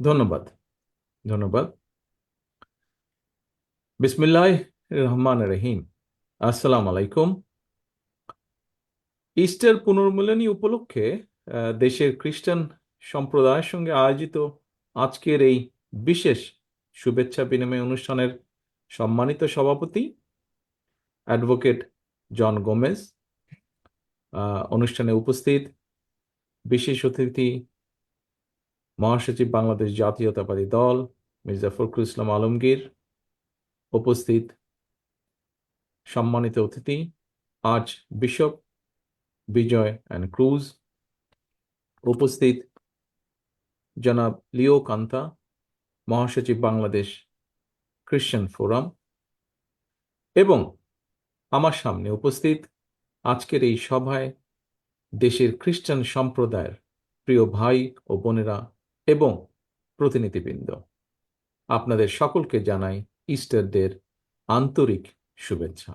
ধন্যবাদ। ধন্যবাদ। বিসমিল্লাহ রহমান রহিম। আসসালাম আলাইকুম। ইস্টার পুনর্মিলনী উপলক্ষে দেশের খ্রিস্টান সম্প্রদায়ের সঙ্গে আয়োজিত আজকের এই বিশেষ শুভেচ্ছা বিনিময় অনুষ্ঠানের সম্মানিত সভাপতি অ্যাডভোকেট জন গোমেজ, অনুষ্ঠানে উপস্থিত বিশেষ অতিথি মহাসচিব বাংলাদেশ জাতীয়তাবাদী দল মির্জা ফখরুল ইসলাম আলমগীর, উপস্থিত সম্মানিত অতিথি আর্চ বিশপ বিজয় অ্যান্ড ক্রুজ, উপস্থিত জনাব লিও কান্তা, মহাসচিব বাংলাদেশ খ্রিস্টান ফোরাম, এবং আমার সামনে উপস্থিত আজকের এই সভায় দেশের খ্রিস্টান সম্প্রদায়ের প্রিয় ভাই ও বোনেরা এবং প্রতিনিধিবৃন্দ, আপনাদের সকলকে জানাই ইস্টার ডের আন্তরিক শুভেচ্ছা।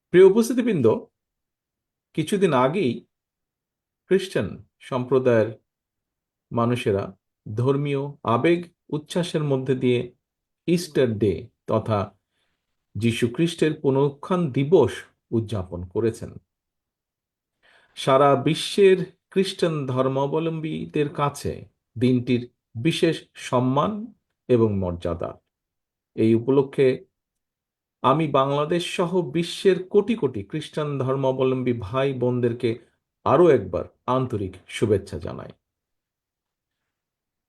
প্রিয় উপস্থিতিবৃন্দ, কিছুদিন আগেই খ্রিস্টান সম্প্রদায়ের মানুষেরা ধর্মীয় আবেগ উচ্ছ্বাসের মধ্যে দিয়ে ইস্টার ডে তথা যীশু খ্রিস্টের পুনরুত্থান দিবস উদযাপন করেছেন। সারা বিশ্বের খ্রিস্টান ধর্মাবলম্বীদের কাছে দিনটির বিশেষ সম্মান এবং মর্যাদা। এই উপলক্ষে আমি বাংলাদেশ সহ বিশ্বের কোটি কোটি খ্রিস্টান ধর্মাবলম্বী ভাই বোনদেরকে আরও একবার আন্তরিক শুভেচ্ছা জানাই।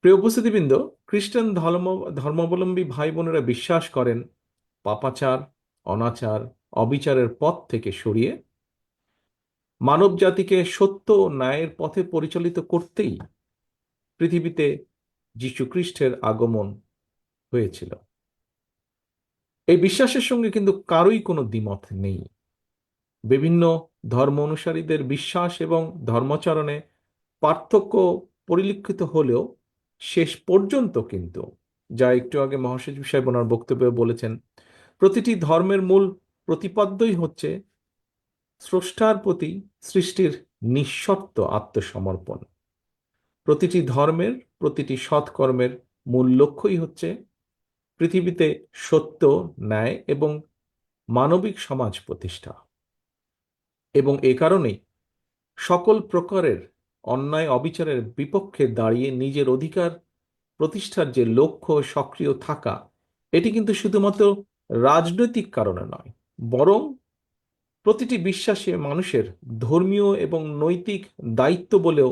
প্রিয় উপস্থিতিবৃন্দ, খ্রিস্টান ধর্মাবলম্বী ভাই বোনেরা বিশ্বাস করেন পাপাচার, অনাচার, অবিচারের পথ থেকে সরিয়ে মানব জাতিকে সত্য ও ন্যায়ের পথে পরিচালিত করতেই পৃথিবীতে যীশু খ্রিস্টের আগমন হয়েছিল। এই বিশ্বাসের সঙ্গে কিন্তু কারোই কোনো দ্বিমত নেই। বিভিন্ন ধর্ম অনুসারীদের বিশ্বাস এবং ধর্মাচরণে পার্থক্য পরিলক্ষিত হলেও শেষ পর্যন্ত কিন্তু, যা একটু আগে মহাসচিব সাহেব ওনার বক্তব্যে বলেছেন, প্রতিটি ধর্মের মূল প্রতিপাদ্যই হচ্ছে স্রষ্টার প্রতি সৃষ্টির নিঃশর্ত আত্মসমর্পণ। প্রতিটি ধর্মের প্রতিটি সৎকর্মের মূল লক্ষ্যই হচ্ছে পৃথিবীতে সত্য, ন্যায় এবং মানবিক সমাজ প্রতিষ্ঠা। এবং এ কারণেই সকল প্রকারের অন্যায় অবিচারের বিপক্ষে দাঁড়িয়ে নিজের অধিকার প্রতিষ্ঠার যে লক্ষ্য সক্রিয় থাকা, এটি কিন্তু শুধুমাত্র রাজনৈতিক কারণে নয়, বরং প্রতিটি বিশ্বাসী মানুষের ধর্মীয় এবং নৈতিক দায়িত্ব বলেও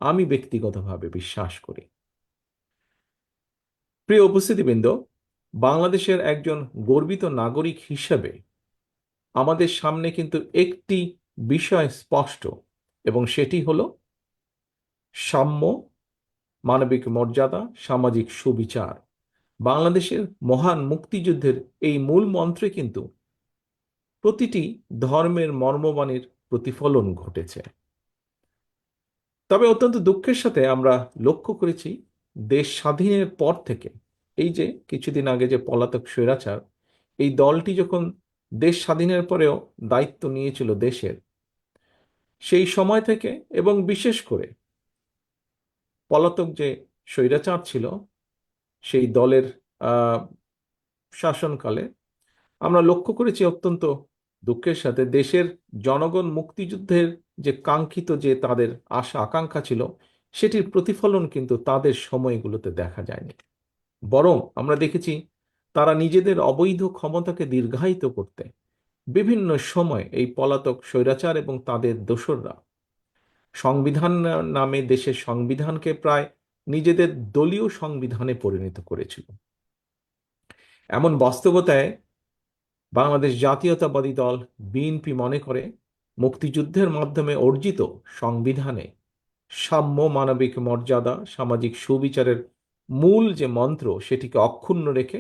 আমি ব্যক্তিগতভাবে বিশ্বাস করি। প্রিয় উপস্থিতিবৃন্দ, বাংলাদেশের একজন গর্বিত নাগরিক হিসেবে আমাদের সামনে কিন্তু একটি বিষয় স্পষ্ট, এবং সেটি হলো সাম্য, মানবিক মর্যাদা, সামাজিক সুবিচার। বাংলাদেশের মহান মুক্তিযুদ্ধের এই মূল মন্ত্রে কিন্তু প্রতিটি ধর্মের মর্মবাণীর প্রতিফলন ঘটেছে। তবে অত্যন্ত দুঃখের সাথে আমরা লক্ষ্য করেছি, দেশ স্বাধীনের পর থেকে, এই যে কিছুদিন আগে যে পলাতক স্বৈরাচার, এই দলটি যখন দেশ স্বাধীনের পরেও দায়িত্ব নিয়েছিল দেশের, সেই সময় থেকে এবং বিশেষ করে পলাতক যে স্বৈরাচার ছিল সেই দলের শাসনকালে আমরা লক্ষ্য করেছি অত্যন্ত দুঃখের সাথে দেশের জনগণ মুক্তিযুদ্ধের যে কাঙ্ক্ষিত যে তাদের আশা আকাঙ্ক্ষা ছিল, সেটির প্রতিফলন কিন্তু তাদের সময়গুলোতে দেখা যায়নি। বরং আমরা দেখেছি তারা নিজেদের অবৈধ ক্ষমতাকে দীর্ঘায়িত করতে বিভিন্ন সময় এই পলাতক স্বৈরাচার এবং তাদের দোসররা সংবিধান নামে দেশের সংবিধানকে প্রায় নিজেদের দলীয় সংবিধানে পরিণত করেছিল। এমন বাস্তবতায় বাংলাদেশ জাতীয়তাবাদী দল বিএনপি মনে করে মুক্তিযুদ্ধের মাধ্যমে অর্জিত সংবিধানে সাম্য, মানবিক মর্যাদা, সামাজিক সুবিচারের মূল যে মন্ত্র, সেটিকে অক্ষুণ্ণ রেখে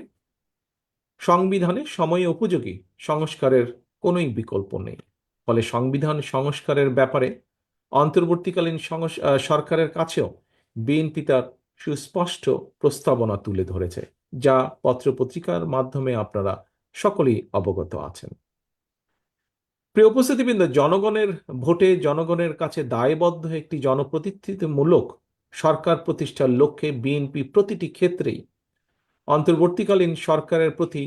সংবিধানে সময় উপযোগী সংস্কারের কোনোই বিকল্প নেই। ফলে সংবিধান সংস্কারের ব্যাপারে অন্তর্বর্তীকালীন সরকারের কাছেও বিএনপি তার সুস্পষ্ট প্রস্তাবনা তুলে ধরেছে, যা পত্রপত্রিকার মাধ্যমে আপনারা সকলেই অবগত আছেন। প্রিয় উপস্থিতিবৃন্দ, জনগণের ভোটে জনগণের কাছে দায়বদ্ধ একটি জনপ্রতিনিধিত্বমূলক সরকার প্রতিষ্ঠার লক্ষ্যে বিএনপি প্রতিটি ক্ষেত্রেই অন্তর্বর্তীকালীন সরকারের প্রতি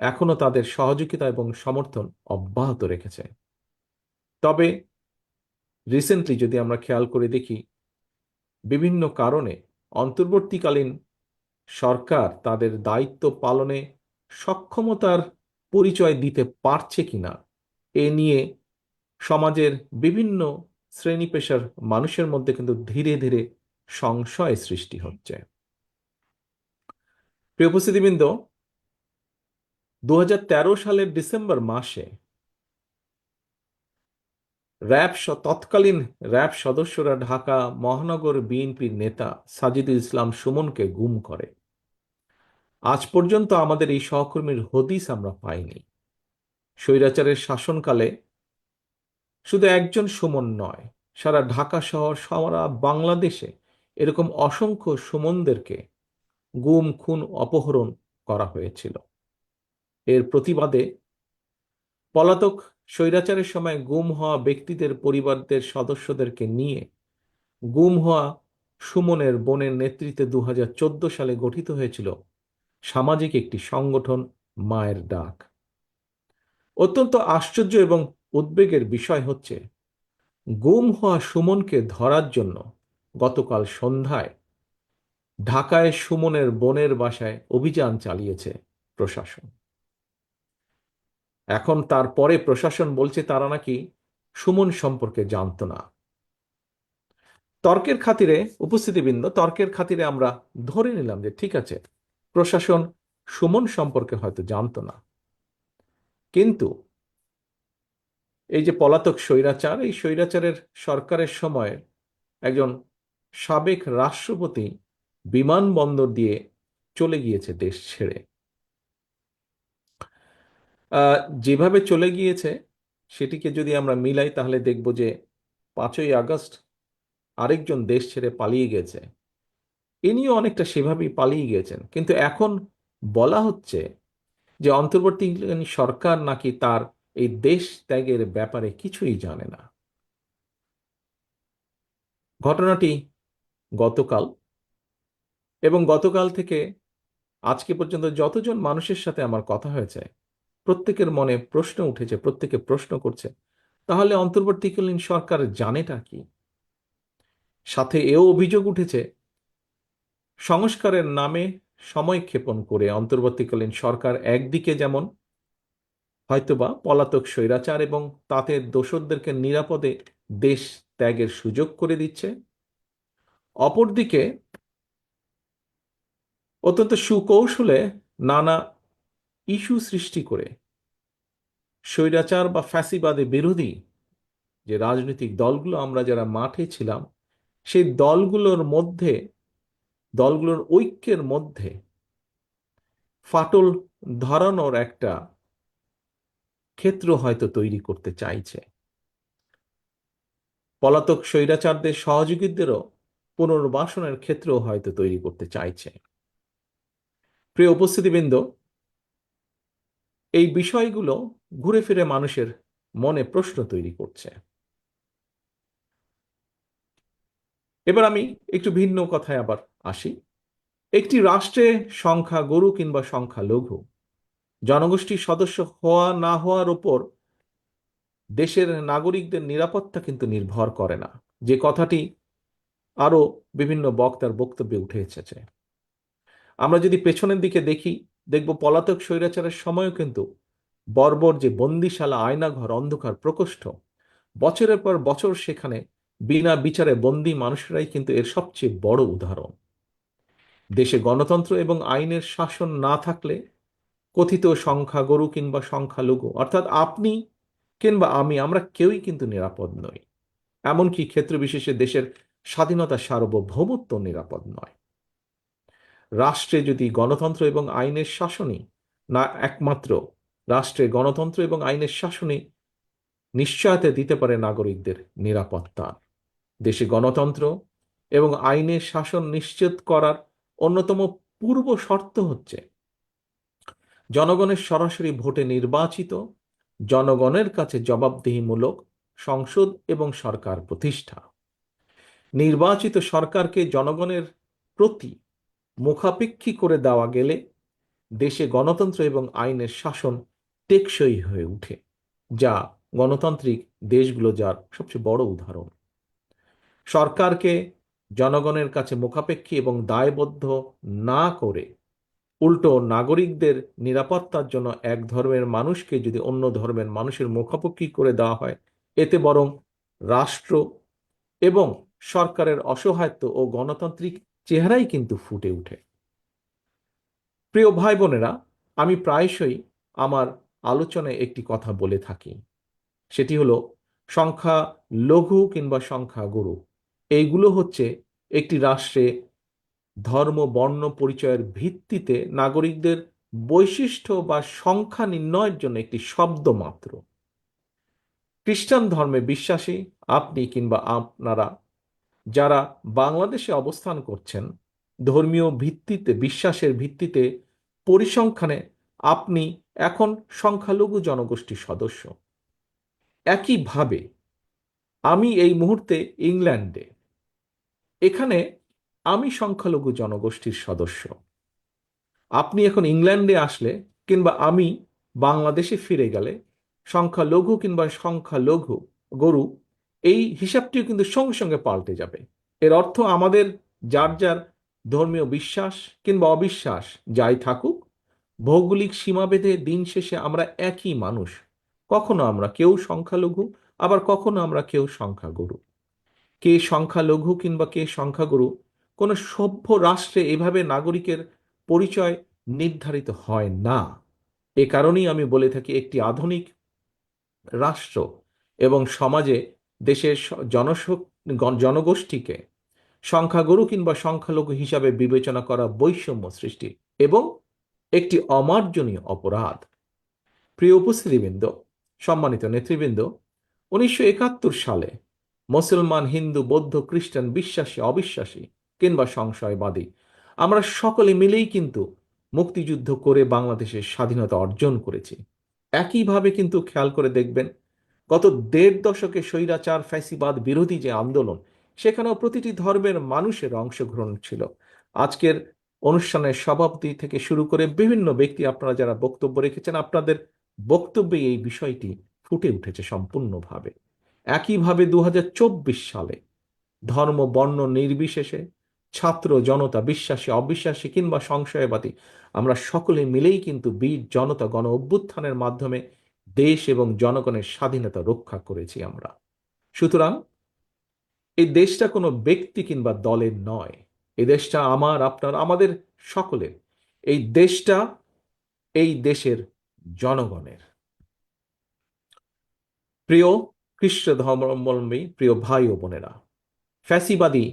এখনো তাদের সহযোগিতা এবং সমর্থন অব্যাহত রেখেছে। তবে রিসেন্টলি যদি আমরা খেয়াল করে দেখি, বিভিন্ন কারণে অন্তর্বর্তীকালীন সরকার তাদের দায়িত্ব পালনে সক্ষমতার পরিচয় দিতে পারছে কিনা এ নিয়ে সমাজের বিভিন্ন শ্রেণী পেশার মানুষের মধ্যে কিন্তু ধীরে ধীরে সংশয় সৃষ্টি হচ্ছে। প্রিয় উপস্থিতিবৃন্দ, 2013 সালের ডিসেম্বর মাসে তৎকালীন র্যাব সদস্যরা ঢাকা মহানগর বিএনপির নেতা সাজিদুল ইসলাম সুমনকে গুম করে। আজ পর্যন্ত আমাদের এই সহকর্মীর হদিস আমরা পাইনি। স্বৈরাচারের শাসনকালে শুধু একজন সুমন নয়, সারা ঢাকা শহর, সারা বাংলাদেশে এরকম অসংখ্য সুমনদেরকে গুম, খুন, অপহরণ করা হয়েছিল। এর প্রতিবাদে পলাতক স্বৈরাচারের সময় গুম হওয়া ব্যক্তিদের পরিবারদের সদস্যদেরকে নিয়ে গুম হওয়া সুমনের বোনের নেতৃত্বে 2014 সালে গঠিত হয়েছিল সামাজিক একটি সংগঠন মায়ের ডাক। অত্যন্ত আশ্চর্য এবং উদ্বেগের বিষয় হচ্ছে, গুম হওয়া সুমনকে ধরার জন্য গতকাল সন্ধ্যায় ঢাকায় সুমনের বোনের বাসায় অভিযান চালিয়েছে প্রশাসন। এখন তারপরে প্রশাসন বলছে তারা নাকি সুমন সম্পর্কে জানতো না। তর্কের খাতিরে, উপস্থিতিবৃন্দ, তর্কের খাতিরে আমরা ধরে নিলাম যে ঠিক আছে, প্রশাসন সুমন সম্পর্কে হয়তো জানতো না, কিন্তু এই যে পলাতক স্বৈরাচার, এই স্বৈরাচারের সরকারের সময় একজন সাবেক রাষ্ট্রপতি বিমানবন্দর দিয়ে চলে গিয়েছে দেশ ছেড়ে। যেভাবে চলে গিয়েছে সেটিকে যদি আমরা মিলাই তাহলে দেখব যে 5ই আগস্ট আরেকজন দেশ ছেড়ে পালিয়ে গেছে, ইনিও অনেকটা সেভাবেই পালিয়ে গিয়েছেন। কিন্তু এখন বলা হচ্ছে যে অন্তর্বর্তীকালীন সরকার নাকি তার এই দেশ ত্যাগের ব্যাপারে কিছুই জানে না। ঘটনাটি গতকাল, এবং গতকাল থেকে আজকে পর্যন্ত যতজন মানুষের সাথে আমার কথা হয়েছে, প্রত্যেকের মনে প্রশ্ন উঠেছে, প্রত্যেকে প্রশ্ন করছে তাহলে অন্তর্বর্তীকালীন সরকার জানেটা কি। সাথে এও অভিযোগ উঠেছে, সংস্কারের নামে সময় ক্ষেপণ করে অন্তর্বর্তীকালীন সরকার একদিকে যেমন হয়তোবা পলাতক স্বৈরাচার এবং তাতে দোসরদেরকে নিরাপদে দেশ ত্যাগের সুযোগ করে দিচ্ছে, অপরদিকে অত্যন্ত সুকৌশলে নানা ইস্যু সৃষ্টি করে স্বৈরাচার বা ফ্যাসিবাদে বিরোধী যে রাজনৈতিক দলগুলো আমরা যারা মাঠে ছিলাম, সেই দলগুলোর ঐক্যের মধ্যে ফাটল ধরানোর একটা ক্ষেত্র হয়তো তৈরি করতে চাইছে। পলাতক স্বৈরাচারদের সহযোগীদেরও পুনর্বাসনের ক্ষেত্রও হয়তো তৈরি করতে চাইছে। প্রিয় উপস্থিতিবৃন্দ, এই বিষয়গুলো ঘুরে ফিরে মানুষের মনে প্রশ্ন তৈরি করছে। এবার আমি একটু ভিন্ন কথায় আবার আসি। একটি রাষ্ট্রে সংখ্যা গরু কিংবা সংখ্যা লঘু, জনগোষ্ঠীর সদস্য হওয়া না হওয়ার উপর দেশের নাগরিকদের নিরাপত্তা কিন্তু নির্ভর করে না, যে কথাটি আরো বিভিন্ন বক্তার বক্তব্যে উঠে এসেছে। আমরা যদি পেছনের দিকে দেখি, দেখব পলাতক স্বৈরাচারের সময়ও কিন্তু বর্বর যে বন্দিশালা, আয়নাঘর, অন্ধকার প্রকোষ্ঠ, বছরের পর বছর সেখানে বিনা বিচারে বন্দী মানুষেরাই কিন্তু এর সবচেয়ে বড় উদাহরণ। দেশে গণতন্ত্র এবং আইনের শাসন না থাকলে কথিত সংখ্যাগরু কিংবা সংখ্যালঘু, অর্থাৎ আপনি কিংবা আমরা কেউই কিন্তু নিরাপদ নই। এমনকি ক্ষেত্র বিশেষে দেশের স্বাধীনতা, সার্বভৌমত্ব নিরাপদ নয়। রাষ্ট্রে যদি গণতন্ত্র এবং আইনের শাসনই না, একমাত্র রাষ্ট্রে গণতন্ত্র এবং আইনের শাসনই নিশ্চয়তা দিতে পারে নাগরিকদের নিরাপত্তা। দেশে গণতন্ত্র এবং আইনের শাসন নিশ্চিত করার অন্যতম পূর্ব শর্ত হচ্ছে জনগণের সরাসরি ভোটে নির্বাচিত, জনগণের কাছে জবাবদিহিমূলক সংসদ এবং সরকার প্রতিষ্ঠা। নির্বাচিত সরকারকে জনগণের প্রতি মুখাপেক্ষী করে দেওয়া গেলে দেশে গণতন্ত্র এবং আইনের শাসন টেকসই হয়ে ওঠে, যা গণতান্ত্রিক দেশগুলো যার সবচেয়ে বড় উদাহরণ। সরকারকে জনগণের কাছে মুখাপেক্ষী এবং দায়বদ্ধ না করে উল্টো নাগরিকদের নিরাপত্তার জন্য এক ধর্মের মানুষকে যদি অন্য ধর্মের মানুষের মুখাপেক্ষী করে দেওয়া হয়, এতে বরং রাষ্ট্র এবং সরকারের অসহায়ত্ব ও গণতান্ত্রিক চেহারাই কিন্তু ফুটে ওঠে। প্রিয় ভাই বোনেরা, আমি প্রায়শই আমার আলোচনায় একটি কথা বলে থাকি, সেটি হলো সংখ্যা লঘু কিংবা সংখ্যা গুরু, এইগুলো হচ্ছে একটি রাষ্ট্রে ধর্ম বর্ণ পরিচয়ের ভিত্তিতে নাগরিকদের বৈশিষ্ট্য বা সংখ্যা নির্ণয়ের জন্য একটি শব্দ মাত্র। খ্রিস্টান ধর্মে বিশ্বাসী আপনি কিংবা আপনারা যারা বাংলাদেশে অবস্থান করছেন, ধর্মীয় ভিত্তিতে বিশ্বাসের ভিত্তিতে পরিসংখ্যানে আপনি এখন সংখ্যালঘু জনগোষ্ঠীর সদস্য। একইভাবে আমি এই মুহূর্তে ইংল্যান্ডে, এখানে আমি সংখ্যালঘু জনগোষ্ঠীর সদস্য। আপনি এখন ইংল্যান্ডে আসলে কিংবা আমি বাংলাদেশে ফিরে গেলে সংখ্যালঘু কিংবা সংখ্যালঘু গরু, এই হিসাবটিও কিন্তু সঙ্গে সঙ্গে পাল্টে যাবে। এর অর্থ আমাদের যার যার ধর্মীয় বিশ্বাস কিংবা অবিশ্বাস যাই থাকুক, ভৌগোলিক সীমাভেদে দিন শেষে আমরা একই মানুষ। কখনো আমরা কেউ সংখ্যালঘু, আবার কখনো আমরা কেউ সংখ্যাগুরু। কে সংখ্যালঘু কিংবা কে সংখ্যাগুরু কোনো সভ্য রাষ্ট্রে এভাবে নাগরিকের পরিচয় নির্ধারিত হয় না। এ কারণেই আমি বলে থাকি, একটি আধুনিক রাষ্ট্র এবং সমাজে দেশের জনগোষ্ঠীকে সংখ্যাগুরু কিংবা সংখ্যালঘু হিসাবে বিবেচনা করা বৈষম্য সৃষ্টি এবং একটি অমার্জনীয় অপরাধ। প্রিয় উপস্থিতিবৃন্দ, সম্মানিত নেতৃবৃন্দ, 1971 সালে মুসলমান, হিন্দু, বৌদ্ধ, খ্রিস্টান, বিশ্বাসী, অবিশ্বাসী কিংবা সংশয়বাদী আমরা সকলে মিলেই কিন্তু মুক্তিযুদ্ধ করে বাংলাদেশের স্বাধীনতা অর্জন করেছি। একইভাবে কিন্তু খেয়াল করে দেখবেন, গত দেড় দশকে স্বৈরাচার ফ্যাসিবাদ বিরোধী যে আন্দোলন, সেখানেও প্রতিটি ধর্মের মানুষের অংশগ্রহণ ছিল। আজকের অনুষ্ঠানের সভাপতি থেকে শুরু করে বিভিন্ন ব্যক্তি আপনারা যারা বক্তব্য রেখেছেন, আপনাদের বক্তব্যে এই বিষয়টি ফুটে উঠেছে সম্পূর্ণভাবে। একইভাবে 2024 সালে ধর্ম বর্ণ নির্বিশেষে ছাত্র জনতা, বিশ্বাসী অবিশ্বাসী কিংবা সংশয়বাদী, আমরা সকলে মিলেই কিন্তু বীর জনতা গণ অভ্যুত্থানের মাধ্যমে দেশ এবং জনগণের স্বাধীনতা রক্ষা করেছি আমরা। সুতরাং এই দেশটা কোনো ব্যক্তি কিংবা দলের নয়, এই দেশটা আমার, আপনার, আমাদের সকলের। এই দেশটা এই দেশের জনগণের। প্রিয় খ্রিস্ট ধর্মাবলম্বী প্রিয় ভাই ও বোনেরা, ফ্যাসিবাদী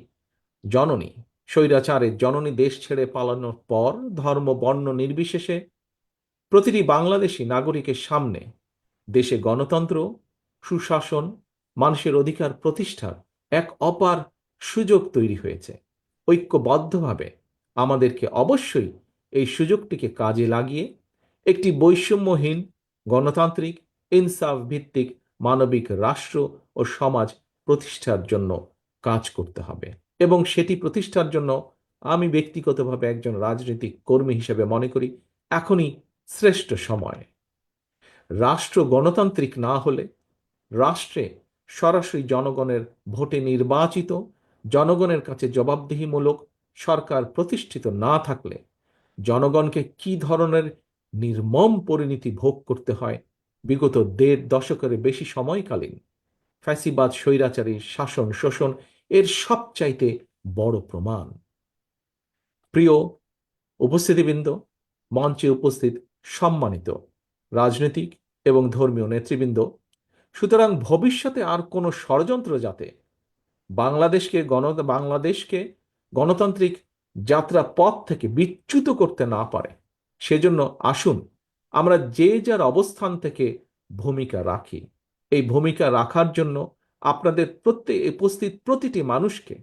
জননী, স্বৈরাচারের জননী দেশ ছেড়ে পালানোর পর ধর্ম বর্ণ নির্বিশেষে প্রতিটি বাংলাদেশী নাগরিকের সামনে দেশে গণতন্ত্র, সুশাসন, মানুষের অধিকার প্রতিষ্ঠার এক অপার সুযোগ তৈরি হয়েছে। ঐক্যবদ্ধভাবে আমাদেরকে অবশ্যই এই সুযোগটিকে কাজে লাগিয়ে একটি বৈষম্যহীন, গণতান্ত্রিক, ইনসাফ ভিত্তিক মানবিক রাষ্ট্র ও সমাজ প্রতিষ্ঠার জন্য কাজ করতে হবে। এবং সেটি প্রতিষ্ঠার জন্য আমি ব্যক্তিগতভাবে একজন রাজনৈতিক কর্মী হিসেবে মনে করি এখনই শ্রেষ্ঠ সময়। রাষ্ট্র গণতান্ত্রিক না হলে, রাষ্ট্রে সরাসরি জনগণের ভোটে নির্বাচিত, জনগণের কাছে জবাবদিহিমূলক সরকার প্রতিষ্ঠিত না থাকলে জনগণকে কি ধরনের নির্মম পরিণতি ভোগ করতে হয় বিগত দেড় দশকের বেশি সময়কালীন ফ্যাসিবাদ স্বৈরাচারী শাসন শোষণ এর সবচাইতে বড় প্রমাণ। প্রিয় উপস্থিতিবৃন্দ, মঞ্চে উপস্থিত সম্মানিত রাজনৈতিক এবং ধর্মীয় নেতৃবৃন্দ, সুতরাং ভবিষ্যতে আর কোনো ষড়যন্ত্র যাতে বাংলাদেশকে গণতান্ত্রিক যাত্রা পথ থেকে বিচ্যুত করতে না পারে, সেজন্য আসুন আমরা যে যার অবস্থান থেকে ভূমিকা রাখি। এই ভূমিকা রাখার জন্য আপনাদের উপস্থিত প্রতিটি মানুষকে,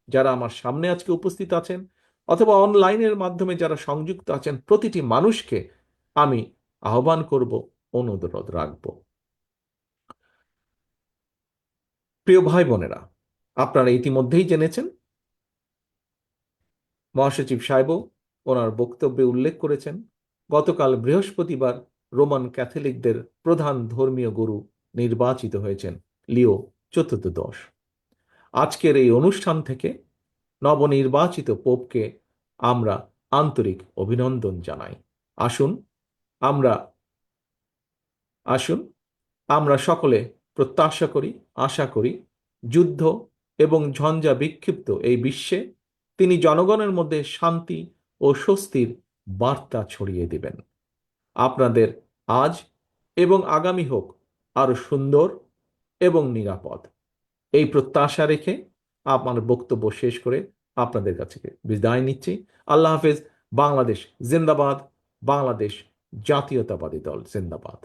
যারা আমার সামনে আজকে উপস্থিত আছেন অথবা অনলাইনের মাধ্যমে যারা সংযুক্ত আছেন, প্রতিটি মানুষকে আমি আহ্বান করব, অনুরোধ রাখব। প্রিয় ভাই বোনেরা, আপনারা ইতিমধ্যেই জেনেছেন, মহাসচিব সাহেবও ওনার বক্তব্যে উল্লেখ করেছেন, গতকাল বৃহস্পতিবার রোমান ক্যাথলিকদের প্রধান ধর্মীয় গুরু নির্বাচিত হয়েছেন লিও চতুর্দশ। আজকের এই অনুষ্ঠান থেকে নবনির্বাচিত পোপকে আমরা আন্তরিক অভিনন্দন জানাই। আসুন আমরা আসুন আমরা সকলে প্রত্যাশা করি, আশা করি, যুদ্ধ এবং ঝঞ্ঝা বিক্ষিপ্ত এই বিশ্বে তিনি জনগণের মধ্যে শান্তি ও স্বস্তির বার্তা ছড়িয়ে দিবেন। আপনাদের আজ এবং আগামী হোক আরো সুন্দর এবং নিরাপদ, এই প্রত্যাশা রেখে আমার বক্তব্য শেষ করে আপনাদের কাছে বিদায় নিচ্ছি। আল্লাহ হাফেজ। বাংলাদেশ জিন্দাবাদ। বাংলাদেশ জাতীয়তাবাদী দল জিন্দাবাদ।